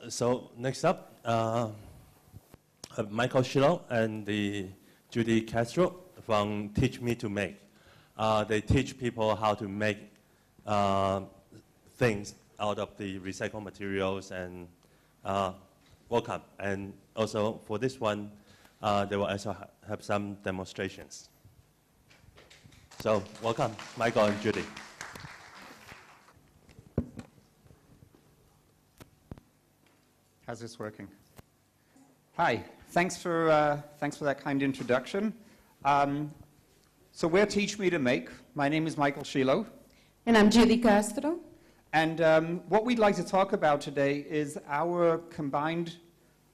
So next up, Michael Shiloh and the Judy Castro from Teach Me to Make. They teach people how to make things out of the recycled materials, and welcome. And also for this one, they will also have some demonstrations. So welcome, Michael and Judy. How's this working? Hi, thanks for that kind introduction. So we're Teach Me to Make. My name is Michael Shiloh. And I'm Judy Castro. And what we'd like to talk about today is our combined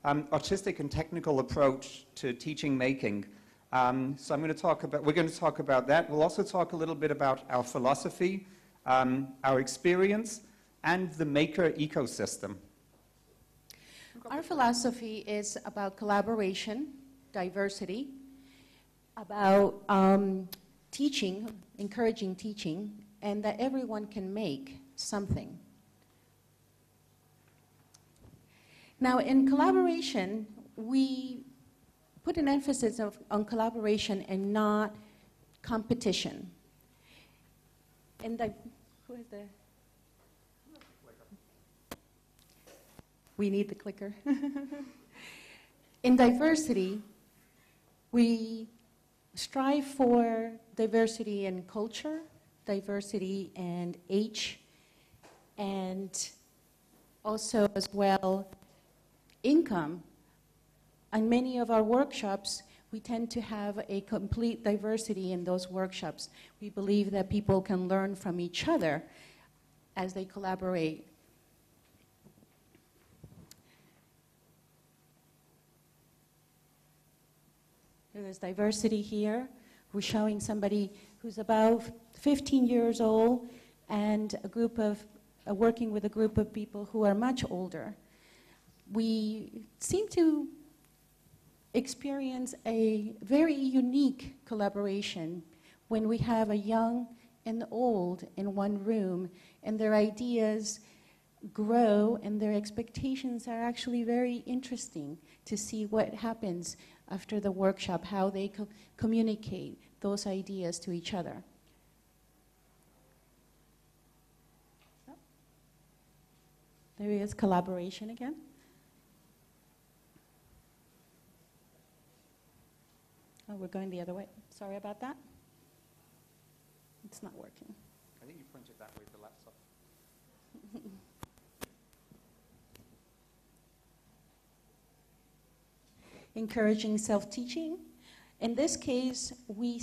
artistic and technical approach to teaching making. So we're going to talk about that. We'll also talk a little bit about our philosophy, our experience, and the maker ecosystem. Our philosophy is about collaboration, diversity, about teaching, encouraging teaching, and that everyone can make something. Now, in collaboration, we put an emphasis on collaboration and not competition. And who is the? We need the clicker. In diversity, we strive for diversity in culture, diversity and age, and also as well income. On many of our workshops, we tend to have a complete diversity in those workshops. We believe that people can learn from each other as they collaborate. There's diversity here. We're showing somebody who's about 15 years old and working with a group of people who are much older. We seem to experience a very unique collaboration when we have a young and old in one room, and their ideas grow and their expectations are actually very interesting to see what happens after the workshop, how they communicate those ideas to each other. So, there is collaboration again. Oh, we're going the other way. Sorry about that. It's not working. I think you pointed that way with the laptop. Encouraging self-teaching. In this case, we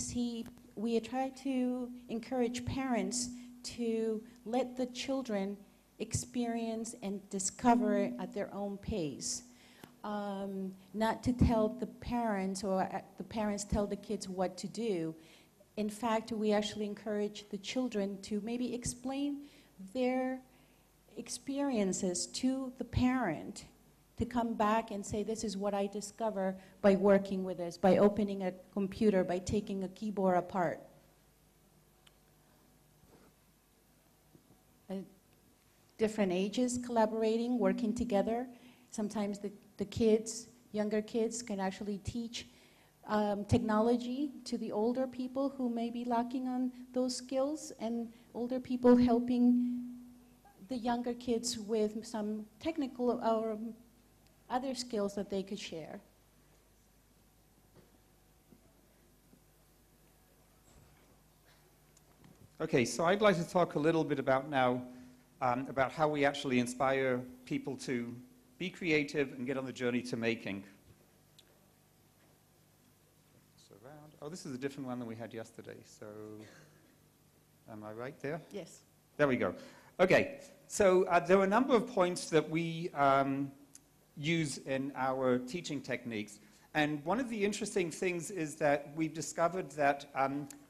try to encourage parents to let the children experience and discover at their own pace. Not to tell the parents or the parents tell the kids what to do. In fact, we actually encourage the children to maybe explain their experiences to the parent, to come back and say, this is what I discover by working with this, by opening a computer, by taking a keyboard apart. Different ages collaborating, working together. Sometimes the kids, younger kids, can actually teach technology to the older people who may be lacking on those skills, and older people helping the younger kids with some technical or other skills that they could share. Okay, so I'd like to talk a little bit about now about how we actually inspire people to be creative and get on the journey to making. Oh, this is a different one than we had yesterday, so am I right there? Yes. There we go. Okay, so there are a number of points that we use in our teaching techniques. And one of the interesting things is that we've discovered that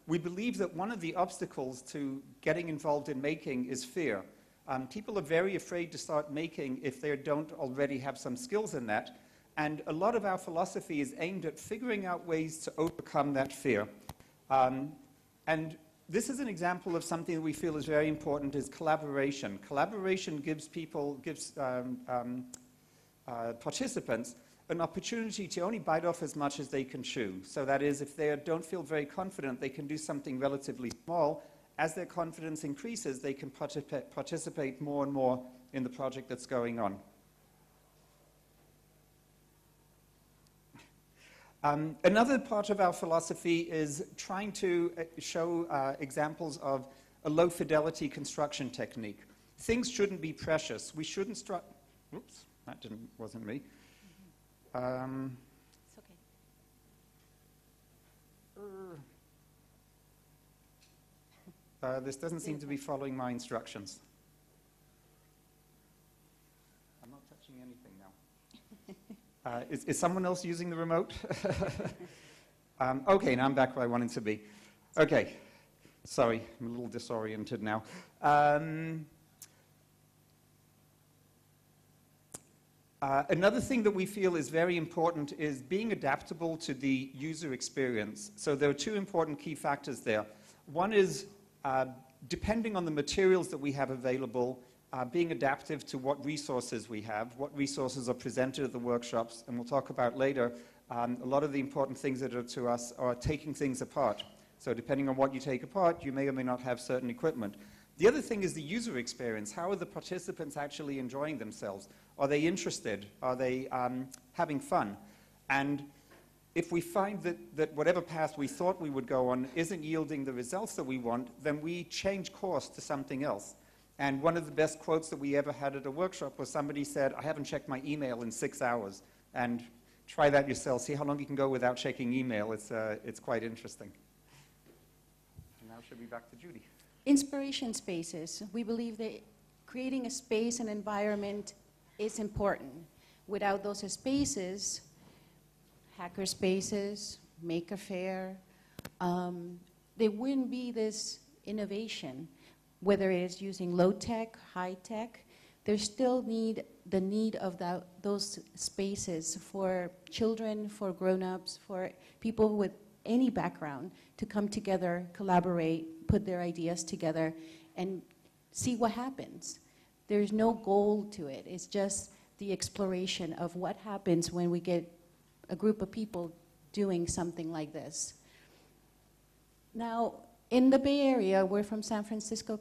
we believe that one of the obstacles to getting involved in making is fear. People are very afraid to start making if they don't already have some skills in that. And a lot of our philosophy is aimed at figuring out ways to overcome that fear. And this is an example of something that we feel is very important, is collaboration. Collaboration gives participants an opportunity to only bite off as much as they can chew. So that is, if they don't feel very confident, they can do something relatively small. As their confidence increases, they can participate more and more in the project that's going on. Another part of our philosophy is trying to show examples of a low-fidelity construction technique. Things shouldn't be precious. We shouldn't oops, that wasn't me. It's okay. This doesn't seem to be following my instructions. I'm not touching anything now. Is someone else using the remote? Okay, now I'm back where I wanted to be. Okay, sorry, I'm a little disoriented now. Another thing that we feel is very important is being adaptable to the user experience. So there are two important key factors there. One is, depending on the materials that we have available, being adaptive to what resources we have, what resources are presented at the workshops, and we'll talk about later, a lot of the important things that are to us are taking things apart. So depending on what you take apart, you may or may not have certain equipment. The other thing is the user experience. How are the participants actually enjoying themselves? Are they interested? Are they having fun? And if we find that whatever path we thought we would go on isn't yielding the results that we want, then we change course to something else. And one of the best quotes that we ever had at a workshop was somebody said, "I haven't checked my email in 6 hours." And try that yourself. See how long you can go without checking email. It's quite interesting. And now should be back to Judy. Inspiration spaces. We believe that creating a space and environment is important. Without those spaces, hacker spaces, maker faire, there wouldn't be this innovation. Whether it is using low tech, high tech, there's still the need of those spaces for children, for grown-ups, for people with any background to come together, collaborate, put their ideas together, and see what happens. There's no goal to it. It's just the exploration of what happens when we get a group of people doing something like this. Now, in the Bay Area, we're from San Francisco,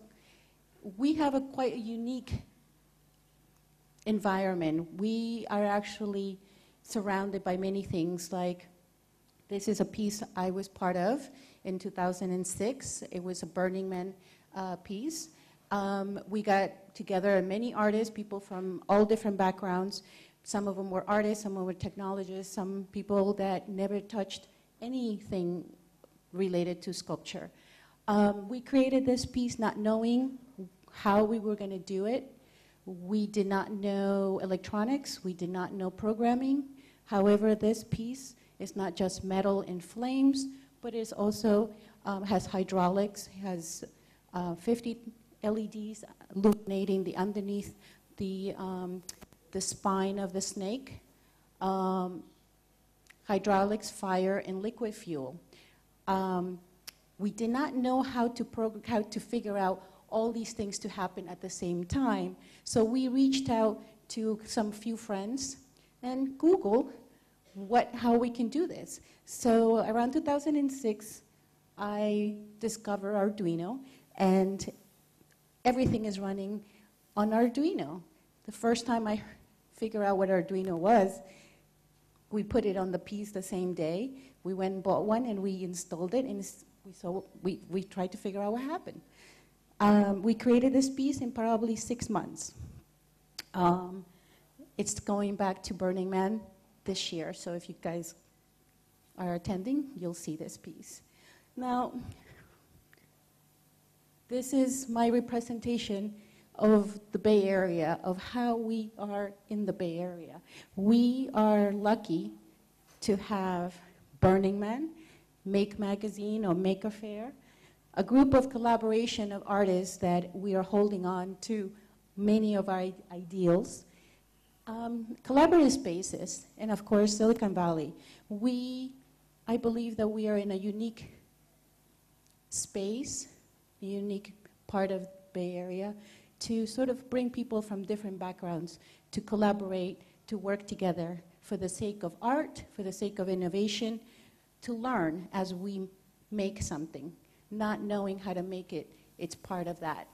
we have quite a unique environment. We are actually surrounded by many things, like this is a piece I was part of in 2006. It was a Burning Man piece. We got together many artists, people from all different backgrounds. Some of them were artists, some of them were technologists, some people that never touched anything related to sculpture. We created this piece not knowing how we were going to do it. We did not know electronics. We did not know programming. However, this piece is not just metal and flames, but it also has hydraulics, has 50 LEDs illuminating the underneath the spine of the snake, hydraulics, fire, and liquid fuel. We did not know how to figure out all these things to happen at the same time. So we reached out to some few friends and Googled how we can do this. So around 2006, I discovered Arduino, and everything is running on Arduino. The first time I figured out what Arduino was, we put it on the piece the same day. We went and bought one, and we installed it, and we tried to figure out what happened. We created this piece in probably 6 months. It's going back to Burning Man this year, so if you guys are attending, you'll see this piece. Now, this is my representation of the Bay Area, of how we are in the Bay Area. We are lucky to have Burning Man, Make Magazine or Maker Faire, a group of collaboration of artists that we are holding on to many of our ideals. Collaborative spaces, and of course Silicon Valley. I believe that we are in a unique space, a unique part of the Bay Area, to sort of bring people from different backgrounds to collaborate, to work together for the sake of art, for the sake of innovation, to learn as we make something. Not knowing how to make it, it's part of that.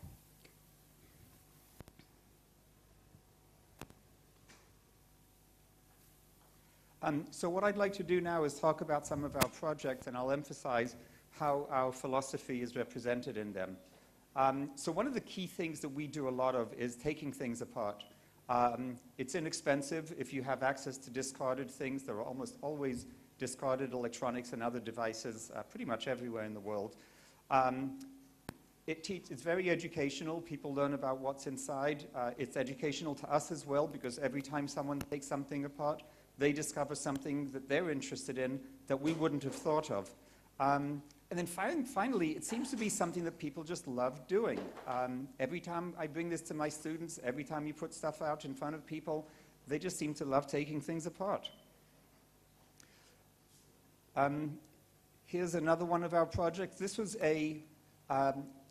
So what I'd like to do now is talk about some of our projects, and I'll emphasize how our philosophy is represented in them. So one of the key things that we do a lot of is taking things apart. It's inexpensive if you have access to discarded things. There are almost always discarded electronics and other devices pretty much everywhere in the world. It's very educational. People learn about what's inside. It's educational to us as well, because every time someone takes something apart, they discover something that they're interested in that we wouldn't have thought of. And then finally, it seems to be something that people just love doing. Every time I bring this to my students, every time you put stuff out in front of people, they just seem to love taking things apart. Here's another one of our projects. This was a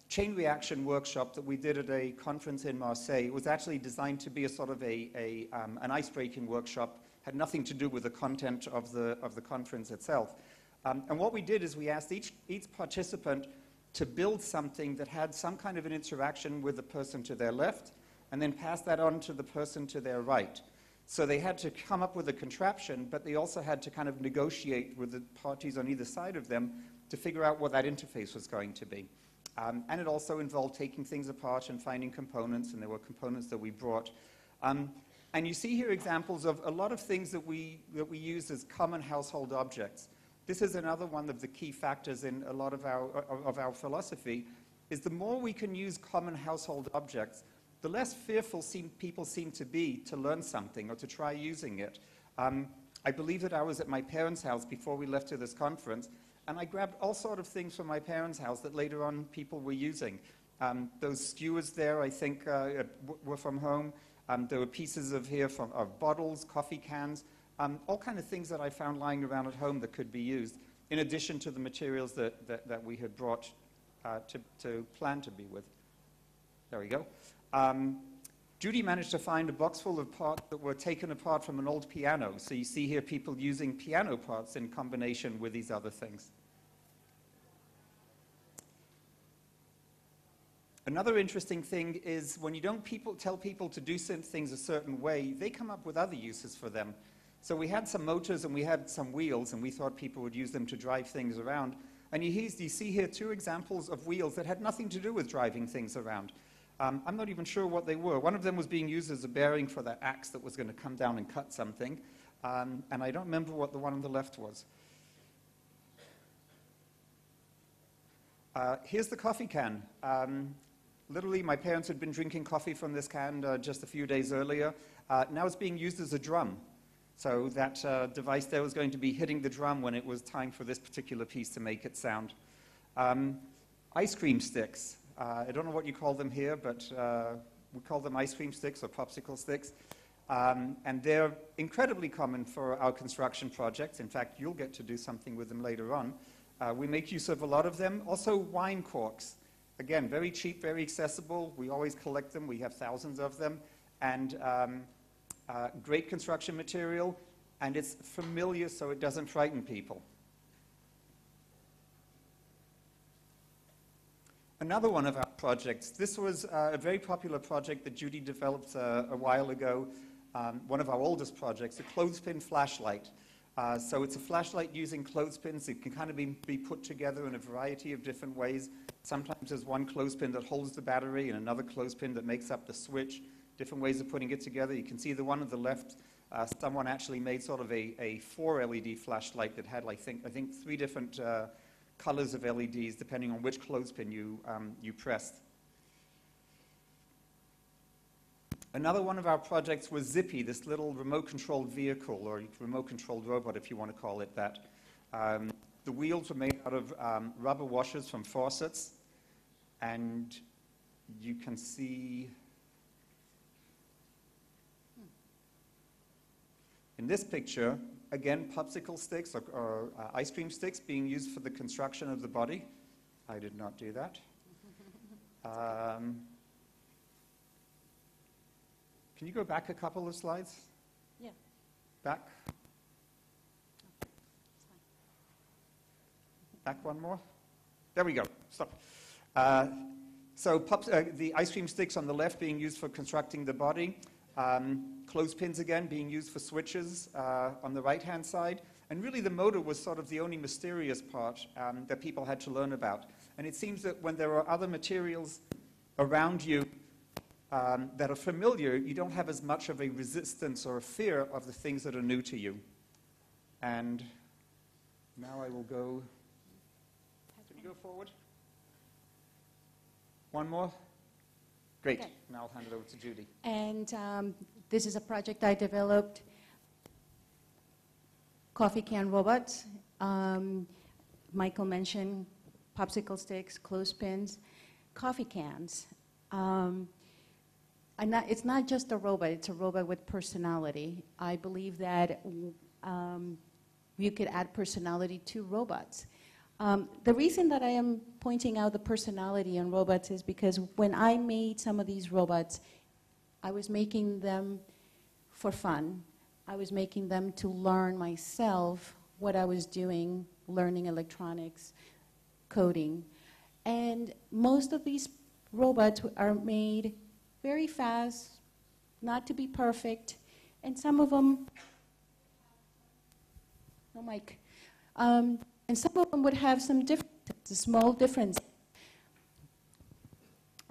chain reaction workshop that we did at a conference in Marseille. It was actually designed to be a sort of an ice-breaking workshop. Had nothing to do with the content of the conference itself. And what we did is we asked each participant to build something that had some kind of an interaction with the person to their left, and then pass that on to the person to their right. So they had to come up with a contraption, but they also had to kind of negotiate with the parties on either side of them to figure out what that interface was going to be. And it also involved taking things apart and finding components, and there were components that we brought. And you see here examples of a lot of things that we use as common household objects. This is another one of the key factors in a lot of our philosophy, is the more we can use common household objects, the less fearful people seem to be to learn something or to try using it. I believe that I was at my parents' house before we left to this conference, and I grabbed all sorts of things from my parents' house that later on people were using. Those skewers there, I think, were from home. There were pieces of bottles, coffee cans, all kind of things that I found lying around at home that could be used, in addition to the materials that we had brought to plan to be with. There we go. Judy managed to find a box full of parts that were taken apart from an old piano. So you see here people using piano parts in combination with these other things. Another interesting thing is when you don't tell people to do things a certain way, they come up with other uses for them. So we had some motors and we had some wheels, and we thought people would use them to drive things around. And you see here two examples of wheels that had nothing to do with driving things around. I'm not even sure what they were. One of them was being used as a bearing for that axe that was going to come down and cut something. And I don't remember what the one on the left was. Here's the coffee can. Literally, my parents had been drinking coffee from this can just a few days earlier. Now it's being used as a drum. So that device there was going to be hitting the drum when it was time for this particular piece to make it sound. Ice cream sticks. I don't know what you call them here, but we call them ice cream sticks or popsicle sticks. And they're incredibly common for our construction projects. In fact, you'll get to do something with them later on. We make use of a lot of them. Also, wine corks. Again, very cheap, very accessible. We always collect them. We have thousands of them. And great construction material. And it's familiar, so it doesn't frighten people. Another one of our projects. This was a very popular project that Judy developed a while ago. One of our oldest projects, a clothespin flashlight. So it's a flashlight using clothespins. It can kind of be put together in a variety of different ways. Sometimes there's one clothespin that holds the battery and another clothespin that makes up the switch. Different ways of putting it together. You can see the one on the left, someone actually made sort of a 4 LED flashlight that had, I think 3 different colors of LEDs depending on which clothespin you pressed. Another one of our projects was Zippy, this little remote-controlled vehicle, or remote-controlled robot, if you want to call it that. The wheels were made out of rubber washers from faucets, and you can see in this picture, again, popsicle sticks or ice cream sticks being used for the construction of the body. I did not do that. Can you go back a couple of slides? Yeah. Back. Back one more. There we go. Stop. So the ice cream sticks on the left being used for constructing the body. Clothespins again being used for switches on the right-hand side. And really the motor was sort of the only mysterious part that people had to learn about. And it seems that when there are other materials around you that are familiar, you don't have as much of a resistance or a fear of the things that are new to you. And now I will go. Can you go forward? One more? Great. Okay. Now I'll hand it over to Judy. And this is a project I developed, coffee can robots. Michael mentioned popsicle sticks, clothespins, coffee cans. It's not just a robot, it's a robot with personality. I believe that you could add personality to robots. The reason that I am pointing out the personality in robots is because when I made some of these robots, I was making them for fun. I was making them to learn myself what I was doing, learning electronics, coding. And most of these robots are made very fast, not to be perfect, and some of them, no mic, and some of them would have some differences, small differences.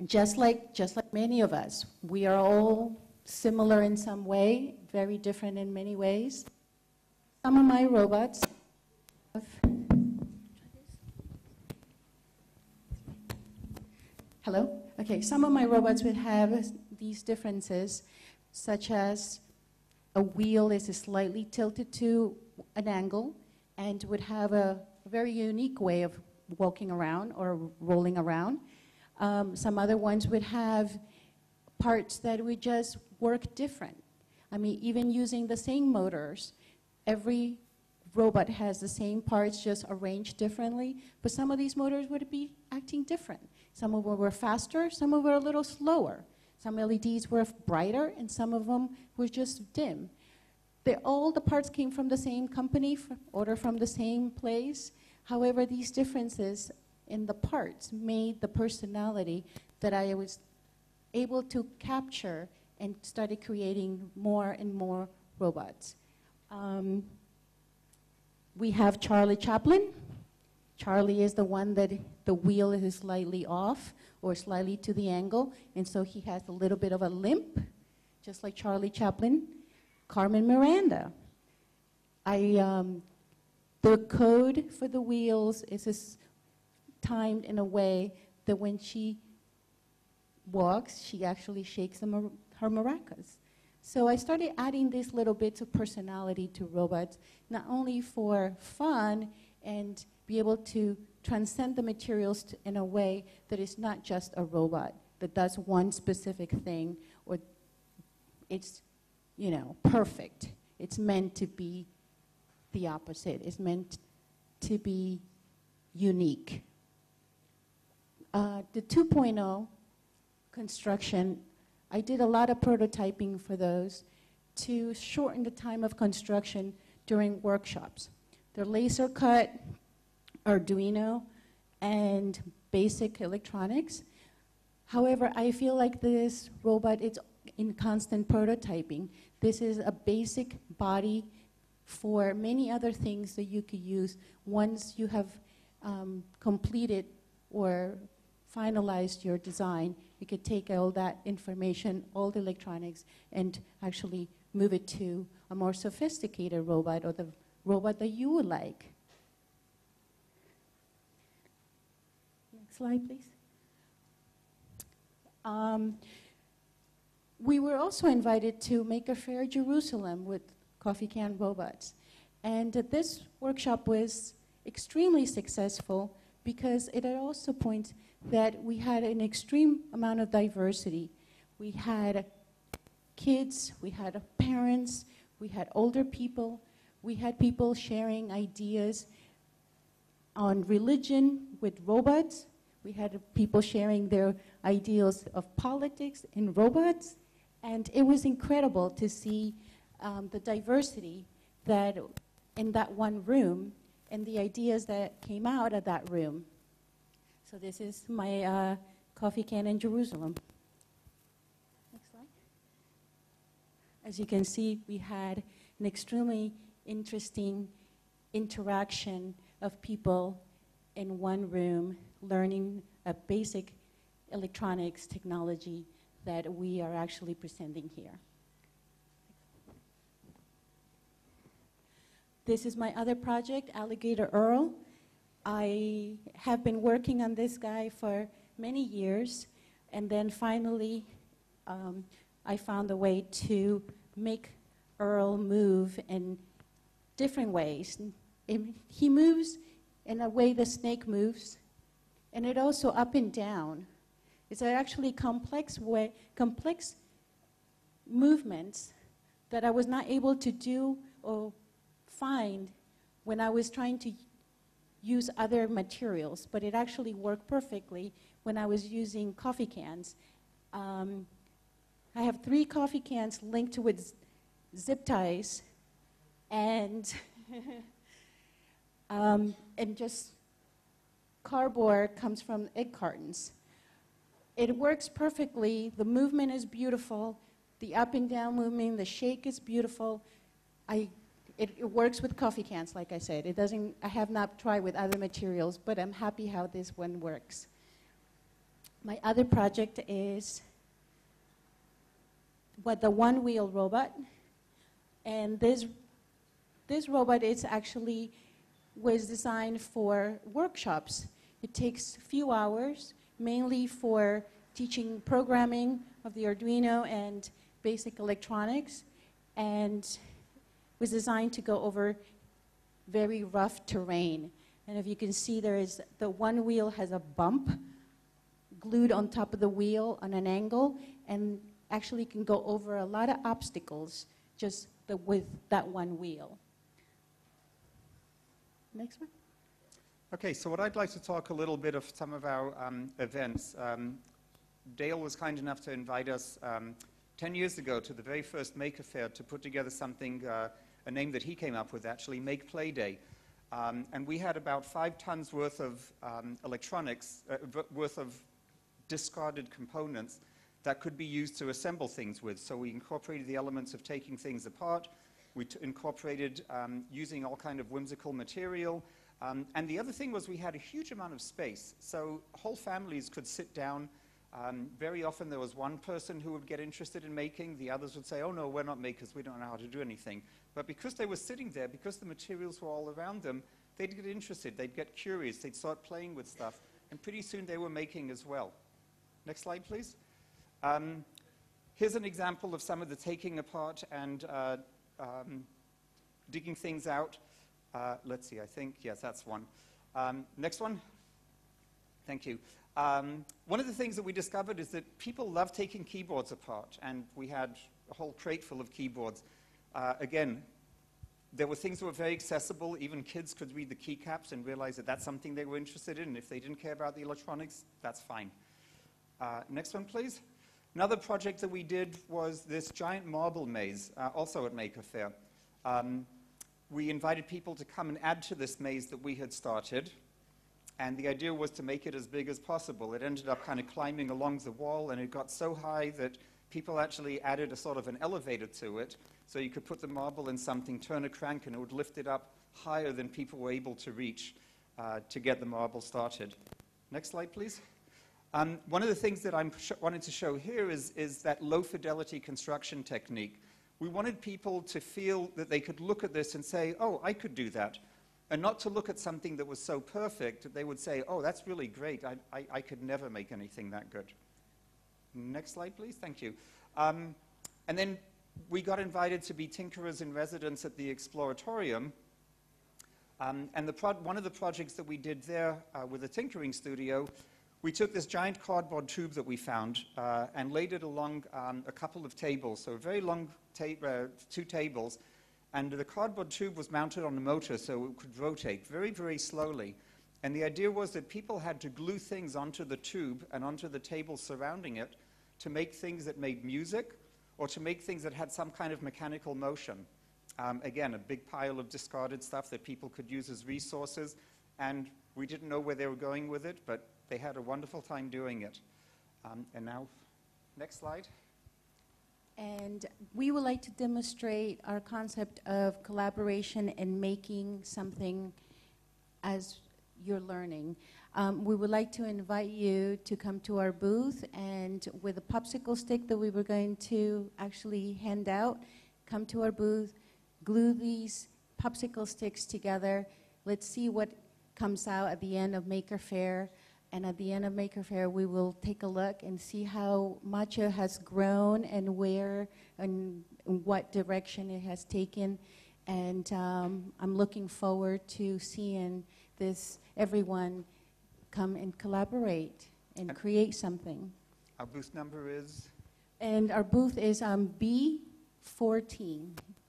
Just like many of us, we are all similar in some way, very different in many ways. Some of my robots have hello? Okay, some of my robots would have these differences, such as a wheel is slightly tilted to an angle and would have a very unique way of walking around or rolling around. Some other ones would have parts that would just work different. I mean, even using the same motors, every robot has the same parts just arranged differently, but some of these motors would be acting different. Some of them were faster, some of them were a little slower. Some LEDs were brighter, and some of them were just dim. All the parts came from the same company, ordered from the same place. However, these differences in the parts made the personality that I was able to capture and started creating more and more robots. We have Charlie Chaplin. Charlie is the one that the wheel is slightly off or slightly to the angle, and so he has a little bit of a limp, just like Charlie Chaplin. Carmen Miranda. The code for the wheels is timed in a way that when she walks, she actually shakes her maracas. So I started adding these little bits of personality to robots, not only for fun and be able to transcend the materials in a way that is not just a robot that does one specific thing, or it's, you know, perfect. It's meant to be the opposite. It's meant to be unique. The 2.0 construction, I did a lot of prototyping for those to shorten the time of construction during workshops. They're laser cut, Arduino, and basic electronics. However, I feel like this robot is in constant prototyping. This is a basic body for many other things that you could use once you have completed or finalized your design. You could take all that information, all the electronics, and actually move it to a more sophisticated robot, or the robot that you would like. Next slide, please. We were also invited to make a fair Jerusalem with coffee can robots. And this workshop was extremely successful because it also points that we had an extreme amount of diversity. We had kids, we had parents, we had older people, we had people sharing ideas on religion with robots. We had people sharing their ideals of politics in robots. And it was incredible to see the diversity that in that one room and the ideas that came out of that room. So this is my coffee can in Jerusalem. Next slide. As you can see, we had an extremely interesting interaction of people in one room learning a basic electronics technology that we are actually presenting here. This is my other project, Alligator Earl. I have been working on this guy for many years, and then finally I found a way to make Earl move in different ways. He moves in a way the snake moves, and it also up and down. It's actually complex movements that I was not able to do or find when I was trying to use other materials, but it actually worked perfectly when I was using coffee cans. I have 3 coffee cans linked with zip ties and and just cardboard comes from egg cartons. It works perfectly. The movement is beautiful. The up and down movement, the shake is beautiful. It works with coffee cans, like I said. It doesn't. I have not tried with other materials, but I'm happy how this one works. My other project is the one-wheel robot, and this robot was designed for workshops. It takes a few hours, mainly for teaching programming of the Arduino and basic electronics, and was designed to go over very rough terrain. And if you can see, the one wheel has a bump glued on top of the wheel on an angle, and actually can go over a lot of obstacles just with that one wheel. Next one. Okay, so what I'd like to talk a little bit of some of our events. Dale was kind enough to invite us 10 years ago to the very first Maker Faire to put together something, a name that he came up with actually, Make Play Day. And we had about 5 tons worth of electronics, worth of discarded components that could be used to assemble things with. So we incorporated the elements of taking things apart. We incorporated using all kind of whimsical material. And the other thing was we had a huge amount of space. So whole families could sit down. Very often there was one person who would get interested in making. The others would say, oh no, we're not makers, we don't know how to do anything. But because they were sitting there, because the materials were all around them, they'd get interested, they'd get curious, they'd start playing with stuff. And pretty soon they were making as well. Next slide, please. Here's an example of some of the taking apart and digging things out. Let's see, I think, yes, that's one. Next one. Thank you. One of the things that we discovered is that people love taking keyboards apart, and we had a whole crate full of keyboards. Again, there were things that were very accessible. Even kids could read the keycaps and realize that that's something they were interested in. If they didn't care about the electronics, that's fine. Next one, please. Another project that we did was this giant marble maze, also at Maker Faire. We invited people to come and add to this maze that we had started, and the idea was to make it as big as possible. It ended up kind of climbing along the wall, and it got so high that people actually added a sort of an elevator to it, so you could put the marble in something, turn a crank, and it would lift it up higher than people were able to reach to get the marble started. Next slide, please. One of the things that I wanted to show here is that low-fidelity construction technique. We wanted people to feel that they could look at this and say, oh, I could do that. And not to look at something that was so perfect that they would say, oh, that's really great. I could never make anything that good. Next slide, please. Thank you. And then we got invited to be tinkerers in residence at the Exploratorium. And one of the projects that we did there with the tinkering studio, we took this giant cardboard tube that we found and laid it along a couple of tables, so a very long 2 tables, and the cardboard tube was mounted on a motor so it could rotate very, very slowly. And the idea was that people had to glue things onto the tube and onto the tables surrounding it to make things that made music or to make things that had some kind of mechanical motion. Again, a big pile of discarded stuff that people could use as resources, and we didn't know where they were going with it, but they had a wonderful time doing it. And now, next slide. And we would like to demonstrate our concept of collaboration and making something as you're learning. We would like to invite you to come to our booth, and with a popsicle stick that we were going to actually hand out, come to our booth, glue these popsicle sticks together. Let's see what comes out at the end of Maker Faire. And at the end of Maker Faire, we will take a look and see how Matcha has grown and where and what direction it has taken. And I'm looking forward to seeing this, everyone come and collaborate and create something. Our booth number is? And our booth is B14,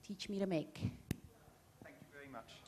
Teach Me to Make. Thank you very much.